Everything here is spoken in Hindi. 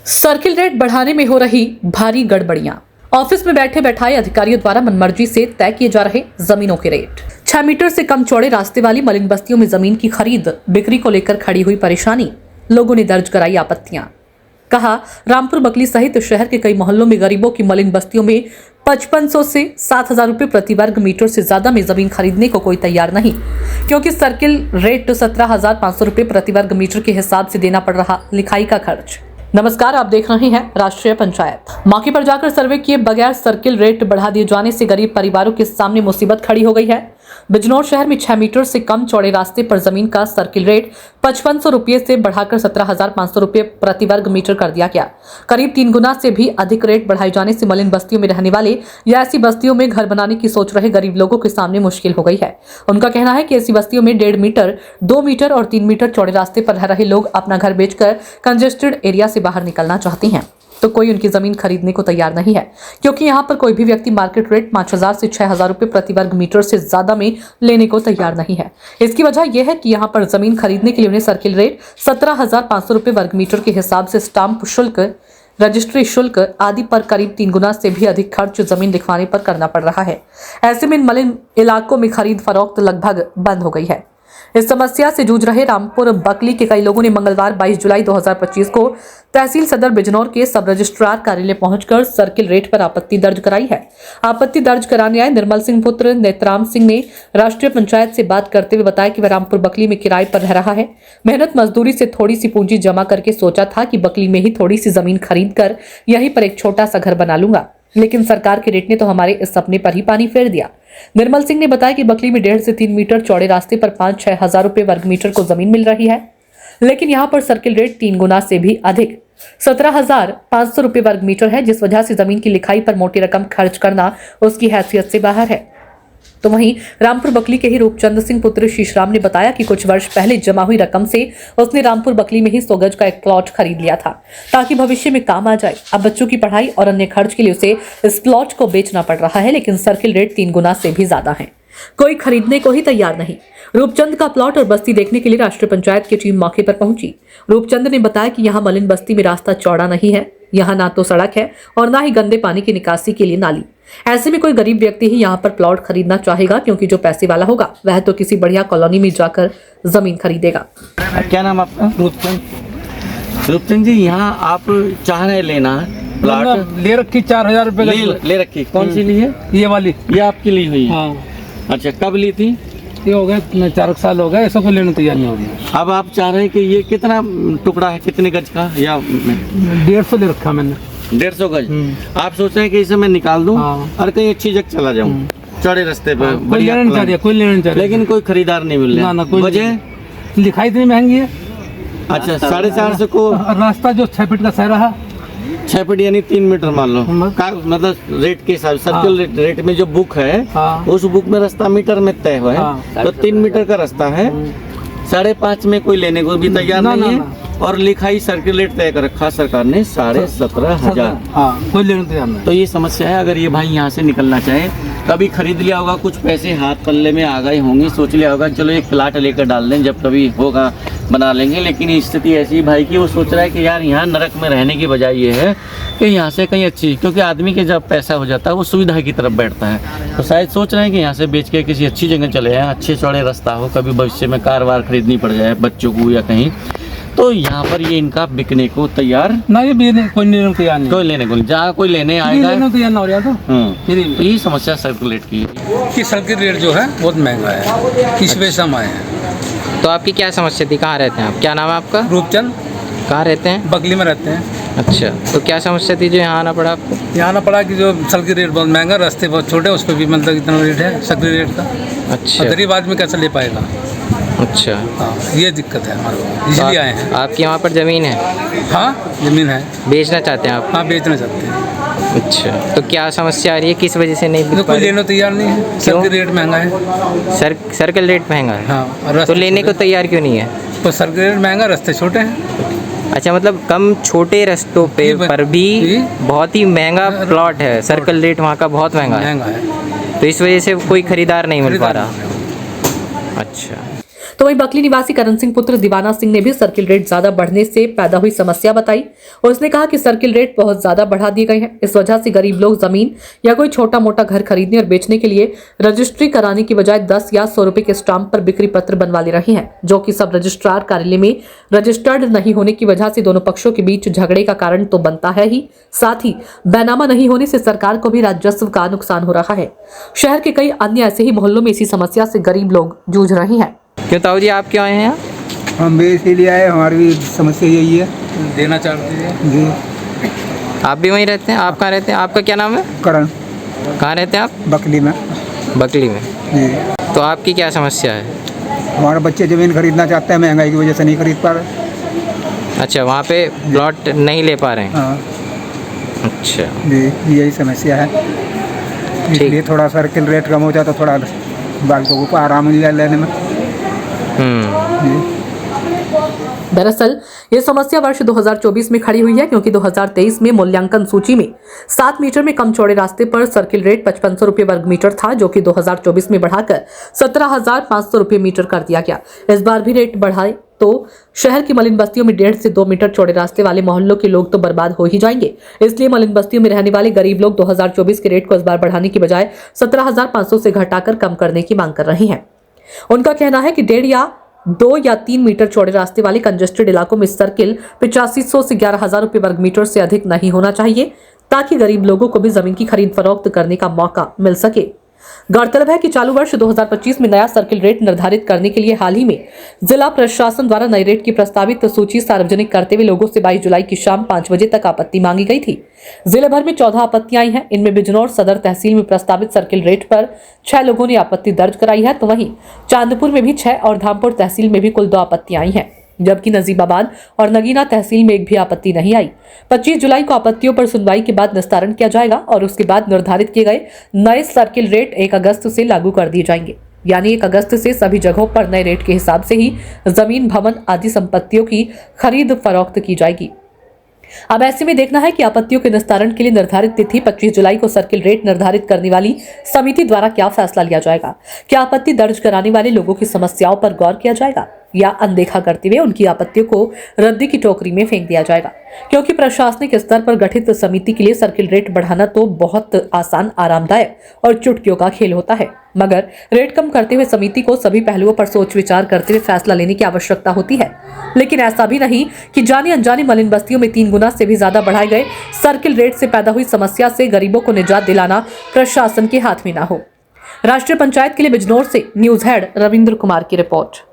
सर्किल रेट बढ़ाने में हो रही भारी गड़बड़ियां। ऑफिस में बैठे बैठाए अधिकारियों द्वारा मनमर्जी से तय किए जा रहे जमीनों के रेट। 6 मीटर से कम चौड़े रास्ते वाली मलिन बस्तियों में जमीन की खरीद बिक्री को लेकर खड़ी हुई परेशानी। लोगों ने दर्ज कराई आपत्तियां। कहा, रामपुर बकली सहित शहर के कई मोहल्लों में गरीबों की मलिन बस्तियों में 5500 से 7000 रुपए प्रति वर्ग मीटर से ज्यादा में जमीन खरीदने को कोई तैयार नहीं, क्योंकि सर्किल रेट 17,500 रुपए प्रति वर्ग मीटर के हिसाब से देना पड़ रहा लिखाई का खर्च। नमस्कार, आप देख रहे हैं राष्ट्रीय पंचायत। मौके पर जाकर सर्वे किए बगैर सर्किल रेट बढ़ा दिए जाने से गरीब परिवारों के सामने मुसीबत खड़ी हो गई है। बिजनौर शहर में 6 मीटर से कम चौड़े रास्ते पर जमीन का सर्किल रेट 5500 रुपये से बढ़ाकर 17,500 रुपये प्रति वर्ग मीटर कर दिया गया। करीब 3 गुना से भी अधिक रेट बढ़ाए जाने से मलिन बस्तियों में रहने वाले या ऐसी बस्तियों में घर बनाने की सोच रहे गरीब लोगों के सामने मुश्किल हो गई है। उनका कहना है कि ऐसी बस्तियों में 1.5 मीटर, 2 मीटर और 3 मीटर चौड़े रास्ते पर रह रहे लोग अपना घर बेचकर कंजेस्टेड एरिया से बाहर निकलना चाहते हैं, तो कोई उनकी जमीन खरीदने को तैयार नहीं है, क्योंकि यहाँ पर कोई भी व्यक्ति मार्केट रेट 5,000 से 6,000 रुपए प्रति वर्ग मीटर से ज्यादा में लेने को तैयार नहीं है। इसकी वजह यह है कि यहाँ पर जमीन खरीदने के लिए उन्हें सर्किल रेट 17,500 रुपए वर्ग मीटर के हिसाब से स्टाम्प शुल्क, रजिस्ट्री शुल्क आदि पर करीब 3 गुना से भी अधिक खर्च जमीन लिखवाने पर करना पड़ रहा है। ऐसे में इन मलिन इलाकों में खरीद फरोख्त लगभग बंद हो गई है। इस समस्या से जूझ रहे रामपुर बकली के कई लोगों ने मंगलवार 22 जुलाई 2025 को तहसील सदर बिजनौर के सब रजिस्ट्रार कार्यालय पहुंचकर सर्किल रेट पर आपत्ति दर्ज कराई है। आपत्ति दर्ज कराने आए निर्मल सिंह पुत्र नेत्राम सिंह ने राष्ट्रीय पंचायत से बात करते हुए बताया कि वह रामपुर बकली में किराए पर रह रहा है। मेहनत मजदूरी से थोड़ी सी पूंजी जमा करके सोचा था कि बकली में ही थोड़ी सी जमीन खरीद कर यहीं पर एक छोटा सा घर बना लूंगा, लेकिन सरकार के रेट ने तो हमारे इस सपने पर ही पानी फेर दिया। निर्मल सिंह ने बताया कि बकली में 1.5 से 3 मीटर चौड़े रास्ते पर 5-6 हजार रुपए वर्ग मीटर को जमीन मिल रही है, लेकिन यहाँ पर सर्किल रेट 3 गुना से भी अधिक 17,500 रुपए वर्ग मीटर है, जिस वजह से जमीन की लिखाई पर मोटी रकम खर्च करना उसकी हैसियत से बाहर है। तो वहीं रामपुर बकली के ही रूपचंद सिंह पुत्र शीशराम ने बताया कि कुछ वर्ष पहले जमा हुई रकम से उसने रामपुर बकली में ही 100 गज का एक प्लॉट खरीद लिया था, ताकि भविष्य में काम आ जाए। अब बच्चों की पढ़ाई और अन्य खर्च के लिए उसे इस प्लॉट को बेचना पड़ रहा है, लेकिन सर्किल रेट 3 गुना से भी ज्यादा है। कोई खरीदने को ही तैयार नहीं। रूपचंद का प्लॉट और बस्ती देखने के लिए राष्ट्रीय पंचायत की टीम मौके पर पहुंची। रूपचंद ने बताया कि यहाँ मलिन बस्ती में रास्ता चौड़ा नहीं है, यहाँ ना तो सड़क है और ना ही गंदे पानी की निकासी के लिए नाली। ऐसे में कोई गरीब व्यक्ति ही यहाँ पर प्लॉट खरीदना चाहेगा, क्योंकि जो पैसे वाला होगा वह तो किसी बढ़िया कॉलोनी में जाकर जमीन खरीदेगा। क्या नाम आपका? रूपचंद। रूपचंद जी, यहाँ आप चाह रहे लेना प्लॉट? ले रखी 4,000 रुपए ले रखी। कौन सी ली है? ये वाली। ये आपकी ली हुई है? हाँ। अच्छा, कब ली थी? ये हो गए 4 साल हो गए, ऐसा को लेने तैयार नहीं हो रही। अब आप चाह रहे हैं कि ये कितना टुकड़ा है, कितने गज का? या 150 ले रखा मैंने। 150 गज। आप सोच रहे हैं कि इसे मैं निकाल दूं और कहीं अच्छी जगह चला जाऊं, चौड़े रास्ते पर? कोई लेना नहीं चाह रहा, लेकिन कोई खरीदार नहीं मिल रहा। वजह? लिखाई इतनी महंगी है। अच्छा, 450 को रास्ता जो 6 फीट का सह रहा, 6 फीट यानी 3 मीटर मान लो, मतलब रेट के हिसाब सर्किल रेट में जो बुक है, उस बुक में रास्ता मीटर में तय हुआ है, तो 3 मीटर का रास्ता है। 5.5 में कोई लेने को भी तैयार नहीं है, और लिखाई सर्किल रेट तय कर रखा सरकार ने 17,500। कोई लेने तैयार नहीं। तो ये समस्या है। अगर ये भाई यहाँ से निकलना चाहे, कभी खरीद लिया होगा, कुछ पैसे हाथ पल्ले में आ गए होंगे, सोच लिया होगा चलो एक प्लाट लेकर डाल दें, जब कभी होगा बना लेंगे, लेकिन स्थिति ऐसी भाई की वो सोच रहा है कि यार यहाँ नरक में रहने की बजाय ये है कि यहाँ से कहीं अच्छी, क्योंकि आदमी के जब पैसा हो जाता है वो सुविधा की तरफ बैठता है, तो शायद सोच रहे हैं कि यहाँ से बेच के किसी अच्छी जगह चले जाएं, अच्छे चौड़े रास्ता हो, कभी भविष्य में कार वार खरीदनी पड़ जाए बच्चों को या कहीं, तो यहाँ पर ये इनका बिकने को तैयार ना, ये कोई लेने को तैयार नहीं। कोई लेने को, जहाँ कोई लेने आएगा तैयार ना हो रहा। तो यही समस्या सर्किल रेट की कि सर्किल रेट जो है बहुत महंगा है, इस वजह से हम आए हैं। तो आपकी क्या समस्या थी? कहाँ रहते हैं आप? क्या नाम है आपका? रूपचंद। कहाँ रहते हैं? बकली में रहते हैं। अच्छा, तो क्या समस्या थी जो यहाँ आना पड़ा आपको? यहाँ आना पड़ा कि जो सर्किल रेट बहुत महंगा, रास्ते बहुत छोटे, उस पर भी मतलब इतना रेट है सर्किल रेट का। अच्छा, गरीब आदमी कैसे ले पाएगा? अच्छा, हाँ, ये दिक्कत है हमारे को, इसलिए आए हैं। आपकी यहाँ पर ज़मीन है? हाँ, ज़मीन है। बेचना चाहते हैं आप? हाँ, बेचना चाहते हैं। अच्छा, तो क्या समस्या आ रही है, किस वजह से नहीं बिक पा कोई रही? लेना तैयार नहीं है, सर्किल रेट महंगा है। सर्किल रेट महंगा है? हाँ। तो लेने को तैयार क्यों नहीं है? तो सर्किल रेट महंगा, रास्ते छोटे हैं। अच्छा, मतलब कम छोटे रास्तों पे पर भी बहुत ही महंगा प्लॉट है, सर्किल रेट वहाँ का बहुत महंगा है, तो इस वजह से कोई खरीदार नहीं मिल पा रहा। अच्छा, तो वहीं बकली निवासी करण सिंह पुत्र दीवाना सिंह ने भी सर्किल रेट ज्यादा बढ़ने से पैदा हुई समस्या बताई। उसने कहा कि सर्किल रेट बहुत ज्यादा बढ़ा दिए गए हैं। इस वजह से गरीब लोग जमीन या कोई छोटा मोटा घर खरीदने और बेचने के लिए रजिस्ट्री कराने की बजाय 10 या 100 रुपए के स्टाम्प पर बिक्री पत्र बनवा ले रहे हैं, जो कि सब रजिस्ट्रार कार्यालय में रजिस्टर्ड नहीं होने की वजह से दोनों पक्षों के बीच झगड़े का कारण तो बनता है ही, साथ ही बैनामा नहीं होने से सरकार को भी राजस्व का नुकसान हो रहा है। शहर के कई अन्य ऐसे ही मोहल्लों में इसी समस्या से गरीब लोग जूझ रहे हैं। क्यों ताऊ जी, आप क्यों आए हैं यहाँ? हम भी इसीलिए आए, हमारी भी समस्या यही है। देना चाहते हैं जी आप भी वहीं रहते हैं? आप कहाँ रहते हैं? आपका क्या नाम है? करण, कहाँ रहते हैं आप? बकली में। बकली में। जी तो आपकी क्या समस्या है? हमारे बच्चे ज़मीन खरीदना चाहते हैं, महंगाई की वजह से नहीं खरीद पा रहे। अच्छा, वहाँ पे प्लॉट नहीं ले पा रहे हैं? हाँ अच्छा जी, यही समस्या है। इसलिए थोड़ा सर्किल रेट कम हो जाए तो थोड़ा बालकों को आराम मिल जाए लेने में। जी दरअसल ये समस्या वर्ष 2024 में खड़ी हुई है, क्योंकि 2023 में मूल्यांकन सूची में 7 मीटर में कम चौड़े रास्ते पर सर्किल रेट 5500 रुपये वर्ग मीटर था, जो कि 2024 में बढ़ाकर 17,500 रुपये मीटर कर दिया गया। इस बार भी रेट बढ़ाए तो शहर की मलिन बस्तियों में 1.5 से 2 मीटर चौड़े रास्ते वाले मोहल्लों के लोग तो बर्बाद हो ही जाएंगे। इसलिए मलिन बस्तियों में रहने वाले गरीब लोग 2024 के रेट को इस बार बढ़ाने की बजाय 17,500 से घटाकर कम करने की मांग कर रहे हैं। उनका कहना है कि 1.5 या 2 या 3 मीटर चौड़े रास्ते वाले कंजेस्टेड इलाकों में सर्किल 8500 से 11,000 रुपये वर्ग मीटर से अधिक नहीं होना चाहिए, ताकि गरीब लोगों को भी जमीन की खरीद फरोख्त करने का मौका मिल सके। गौरतलब है कि चालू वर्ष 2025 में नया सर्किल रेट निर्धारित करने के लिए हाल ही में जिला प्रशासन द्वारा नए रेट की प्रस्तावित सूची सार्वजनिक करते हुए लोगों से 22 जुलाई की शाम 5 बजे तक आपत्ति मांगी गई थी। जिले भर में 14 आपत्तियां आई हैं। इनमें बिजनौर सदर तहसील में प्रस्तावित सर्किल रेट पर 6 लोगों ने आपत्ति दर्ज कराई है, तो वहीं चांदपुर में भी 6 और धामपुर तहसील में भी कुल 2 आपत्तियां आई हैं, जबकि नजीबाबाद और नगीना तहसील में एक भी आपत्ति नहीं आई। 25 जुलाई को आपत्तियों पर सुनवाई के बाद निस्तारण किया जाएगा और उसके बाद निर्धारित किए गए नए सर्किल रेट 1 अगस्त से लागू कर दिए जाएंगे। यानी 1 अगस्त से सभी जगहों पर नए रेट के हिसाब से ही जमीन, भवन आदि संपत्तियों की खरीद फरोख्त की जाएगी। अब ऐसे में देखना है कि आपत्तियों के निस्तारण के लिए निर्धारित तिथि 25 जुलाई को सर्किल रेट निर्धारित करने वाली समिति द्वारा क्या फैसला लिया जाएगा। क्या आपत्ति दर्ज कराने वाले लोगों की समस्याओं पर गौर किया जाएगा या अनदेखा करते हुए उनकी आपत्तियों को रद्दी की टोकरी में फेंक दिया जाएगा? क्योंकि प्रशासनिक स्तर पर गठित समिति के लिए सर्किल रेट बढ़ाना तो बहुत आसान, आरामदायक और चुटकियों का खेल होता है, मगर रेट कम करते हुए समिति को सभी पहलुओं पर सोच विचार करते हुए फैसला लेने की आवश्यकता होती है। लेकिन ऐसा भी नहीं कि जानी अनजानी मलिन बस्तियों में 3 गुना से भी ज्यादा बढ़ाए गए सर्किल रेट से पैदा हुई समस्या से गरीबों को निजात दिलाना प्रशासन के हाथ में ना हो। राष्ट्रीय पंचायत के लिए बिजनौर से न्यूज हेड रविंद्र कुमार की रिपोर्ट।